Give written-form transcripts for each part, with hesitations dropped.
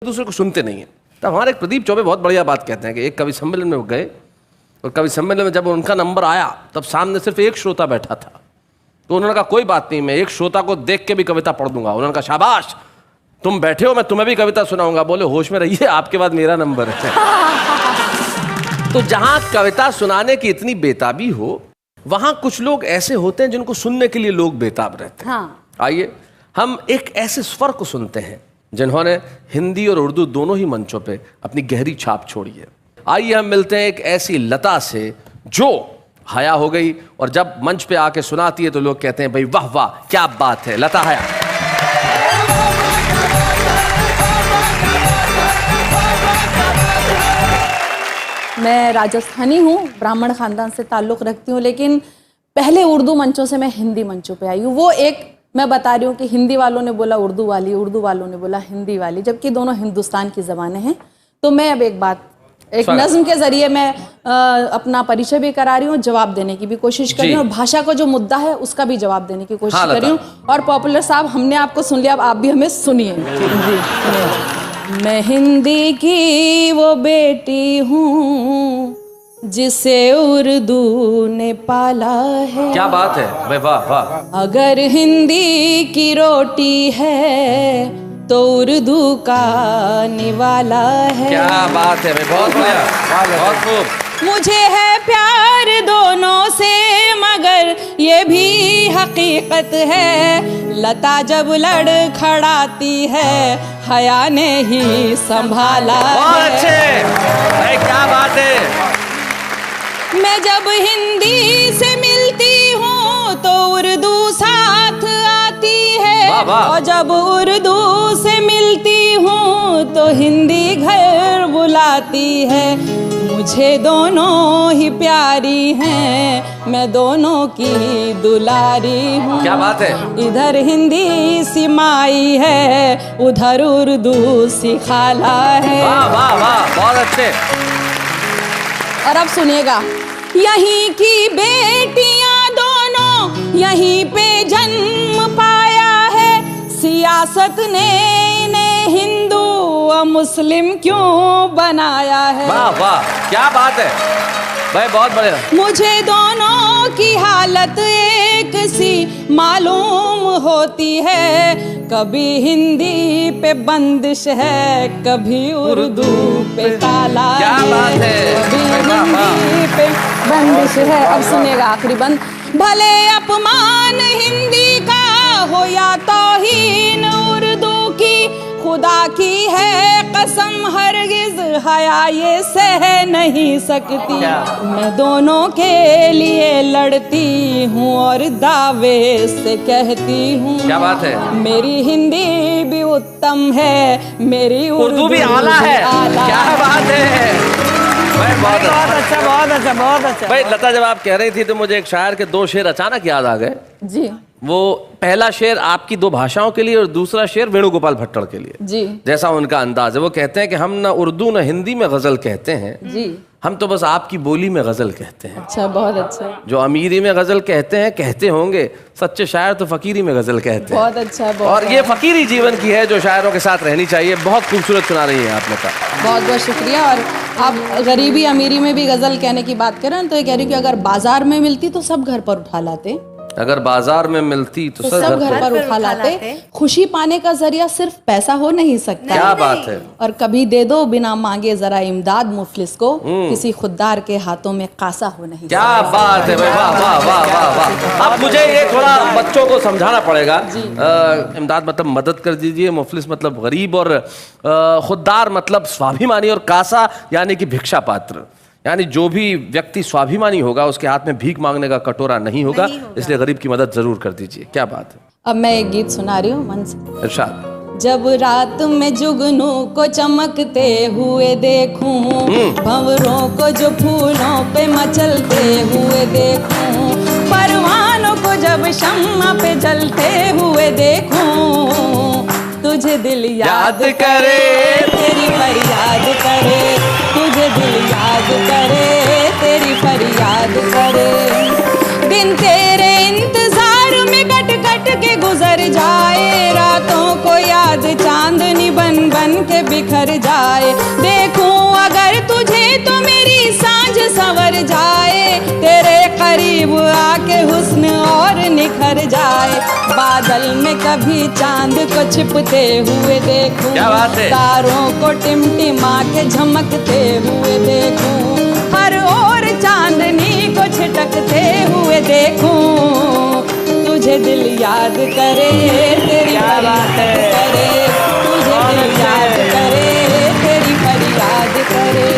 दूसरे को सुनते नहीं है। तब हमारे एक प्रदीप चौबे बहुत बढ़िया बात कहते हैं कि एक कवि सम्मेलन में गए और कवि सम्मेलन में जब उनका नंबर आया तब सामने सिर्फ एक श्रोता बैठा था, तो उन्होंने कहा कोई बात नहीं, मैं एक श्रोता को देख के भी कविता पढ़ दूंगा। उन्होंने कहा शाबाश, तुम बैठे हो, मैं तुम्हें भी कविता सुनाऊंगा। बोले होश में रहिए, आपके बाद मेरा नंबर है। तो जहां कविता सुनाने की इतनी बेताबी हो, वहां कुछ लोग ऐसे होते हैं जिनको सुनने के लिए लोग बेताब रहते हैं। हाँ। आइए हम एक ऐसे स्वर को सुनते हैं जिन्होंने हिंदी और उर्दू दोनों ही मंचों पे अपनी गहरी छाप छोड़ी है। आइए हम मिलते हैं एक ऐसी लता से जो हया हो गई और जब मंच पे आके सुनाती है तो लोग कहते हैं भाई वाह वाह क्या बात है, लता हया। मैं राजस्थानी हूँ, ब्राह्मण खानदान से ताल्लुक़ रखती हूँ, लेकिन पहले उर्दू मंचों से मैं हिंदी मंचों पे आई हूँ। वो एक मैं बता रही हूँ कि हिंदी वालों ने बोला उर्दू वाली, उर्दू वालों ने बोला हिंदी वाली, जबकि दोनों हिंदुस्तान की ज़बानें हैं। तो मैं अब एक नज़्म के ज़रिए मैं अपना परिचय भी करा रही हूँ, जवाब देने की भी कोशिश कर रही हूँ और भाषा का जो मुद्दा है उसका भी जवाब देने की कोशिश कर रही हूँ। और पॉपुलर साहब, हमने आपको सुन लिया, अब आप भी हमें सुनिए। जी, मैं हिंदी की वो बेटी हूँ जिसे उर्दू ने पाला है। क्या बात है भाई, वाह वाह। अगर हिंदी की रोटी है तो उर्दू का निवाला है। क्या बात है भाई, बहुत बढ़िया, बहुत खूब। मुझे है प्यार दोनों से मगर ये भी हकीकत है, लता जब लड़खड़ाती है हया ने ही संभाला। बहुत अच्छे भाई, क्या बात है। मैं जब हिंदी से मिलती हूँ तो उर्दू साथ आती है, वाह वाह। और जब उर्दू से मिलती हूँ तो हिंदी घर बुलाती है। मुझे दोनों ही प्यारी हैं, मैं दोनों की दुलारी हूँ। क्या बात है। इधर हिंदी सी माई है, उधर उर्दू सी खाला है। वाह वाह वाह, बहुत अच्छे। और अब सुनिएगा, यहीं की बेटियां दोनों यहीं पे जन्म पाया है, सियासत ने इन्हें हिंदू और मुस्लिम क्यों बनाया है। वाह वाह, क्या बात है भाई, बहुत बढ़िया। मुझे दोनों की हालत एक सी मालूम होती है, कभी हिंदी पे बंदिश है, कभी उर्दू पे ताला है। क्या बात है, कभी हिंदी पे बंदिश है। अब सुनेगा आखिरी बंद, भले अपमान हिंदी का हो या तौहीन उर्दू की, खुदा की है कसम हरगिज हया ये सह नहीं सकती। मैं दोनों के लिए लड़ती हूँ और दावे से कहती हूँ। क्या बात है। मेरी हिंदी भी उत्तम है, मेरी उर्दू भी आला है। क्या बात है भाई, बहुत अच्छा, बहुत अच्छा, बहुत अच्छा। भाई लता, जब आप कह रही थी तो मुझे एक शायर के दो शेर अचानक याद आ गए जी। वो पहला शेर आपकी दो भाषाओं के लिए और दूसरा शेर वेणुगोपाल भट्टड़ के लिए। जी। जैसा उनका अंदाज है, वो कहते हैं कि हम ना उर्दू ना हिंदी में गजल कहते हैं जी, हम तो बस आपकी बोली में गजल कहते हैं। अच्छा, बहुत अच्छा। जो अमीरी में गजल कहते हैं कहते होंगे, सच्चे शायर तो फकीरी में गजल कहते हैं। बहुत अच्छा, बहुत। और ये फकीरी जीवन की है जो शायरों के साथ रहनी चाहिए। बहुत खूबसूरत सुना रही है आप लता, बहुत बहुत शुक्रिया। और आप गरीबी अमीरी में भी गजल कहने की बात करें तो ये कह रही हूँ कि अगर बाजार में मिलती तो सब घर पर उठा लाते, अगर बाजार में मिलती तो सब घर पर उठा लाते। खुशी पाने का जरिया सिर्फ पैसा हो नहीं सकता। क्या बात है। और कभी दे दो बिना मांगे जरा इमदाद मुफलिस को, किसी खुददार के हाथों में कासा हो नहीं। क्या बात है भाई, वाह वाह वाह वाह वाह। अब मुझे ये थोड़ा बच्चों को समझाना पड़ेगा। इमदाद मतलब मदद कर दीजिए, मुफलिस मतलब गरीब, और खुददार मतलब स्वाभिमानी, और कासा यानी कि भिक्षा पात्र, यानी जो भी व्यक्ति स्वाभिमानी होगा उसके हाथ में भीख मांगने का कटोरा नहीं होगा, इसलिए गरीब की मदद जरूर कर दीजिए। क्या बात है। अब मैं एक गीत सुना रही हूँ मन से। इरशाद। जब रात में जुगनू को चमकते हुए देखूं, भंवरों को जो फूलों पे मचलते हुए देखूं, परवानों को जब शम्मा पे जलते हुए देखूं, तुझे दिल याद करे, तेरी फरियाद करे, तुझे दिल याद करे, तेरी फरियाद करे। दिन तेरे इंतजार में कट कट के गुजर जाए, रातों को याद चांदनी बन बन के बिखर जाए। देखूं अगर तुझे तो मेरी सांझ संवर जाए, तेरे करीब आके हुस्न और निखर जाए। बादल में कभी चांद को छिपते हुए देखूं, क्या बात है? तारों को टिमटिमा के झमकते हुए देखूं, हर ओर चांदनी को छिटकते हुए देखूं, तुझे दिल याद करे तेरी फरियाद करे, तुझे दिल याद करे तेरी फरियाद करे।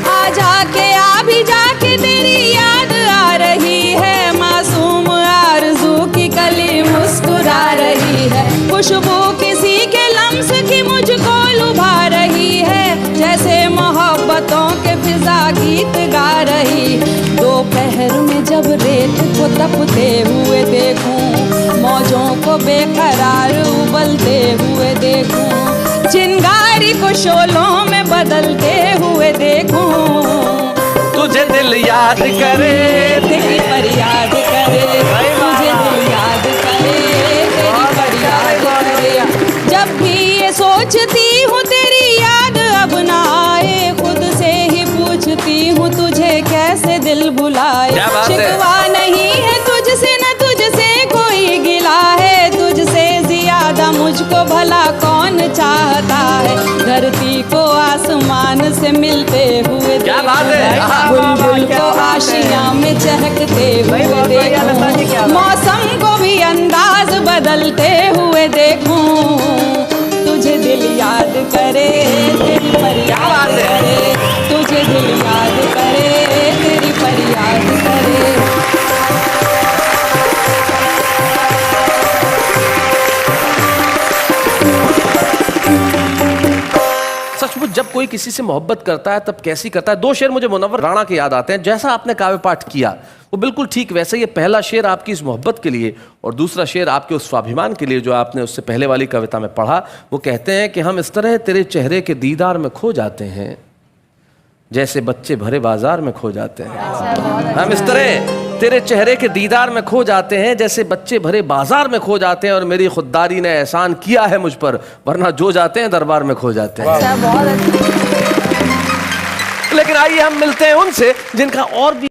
आ जाके आ भी जाके तेरी याद आ रही है, मासूम आरज़ू की कली मुस्कुरा रही है, खुशबू किसी के लम्स की मुझको लुभा रही है, जैसे मोहब्बतों के फिजा गीत गा रही। दोपहर में जब रेत को तपते हुए देखूं, मौजों को बेकरार उबलते हुए देखूं, चिंगारी को शोलों में बदलते हुए देखूं, तुझे दिल याद करे तेरी फरियाद करे, तुझे दिल याद करे तेरी फरियाद करे। जब भी ये सोचती हूँ तेरी याद अब ना आए, खुद से ही पूछती हूँ तुझे कैसे दिल भुलाए। क्या बात है? शिकवा नहीं है तुझसे न तुझसे कोई गिला है, तुझसे ज्यादा मुझको भला कौन चाहता है। धरती को आसमान से मिलते हुए क्या बात है? बुलबुल को आशियाँ में चहकते हुए देखूं, मौसम को भी अंदाज बदलते हुए देखूं, तुझे दिल याद करे तेरी फरियाद करे, तुझे दिल याद करे तेरी फरियाद करे। सचमुच जब कोई किसी से मोहब्बत करता है तब कैसी करता है। दो शेर मुझे मुनव्वर राणा के याद आते हैं। जैसा आपने काव्य पाठ किया वो बिल्कुल ठीक वैसे ही पहला शेर आपकी इस मोहब्बत के लिए और दूसरा शेर आपके उस स्वाभिमान के लिए जो आपने उससे पहले वाली कविता में पढ़ा। वो कहते हैं कि हम इस तरह तेरे चेहरे के दीदार में खो जाते हैं जैसे बच्चे भरे बाजार में खो जाते हैं। हम इस तरह तेरे चेहरे के दीदार में खो जाते हैं जैसे बच्चे भरे बाजार में खो जाते हैं, और मेरी खुददारी ने एहसान किया है मुझ पर, वरना जो जाते हैं दरबार में खो जाते हैं। बहुत अच्छा। लेकिन आइए हम मिलते हैं उनसे जिनका और भी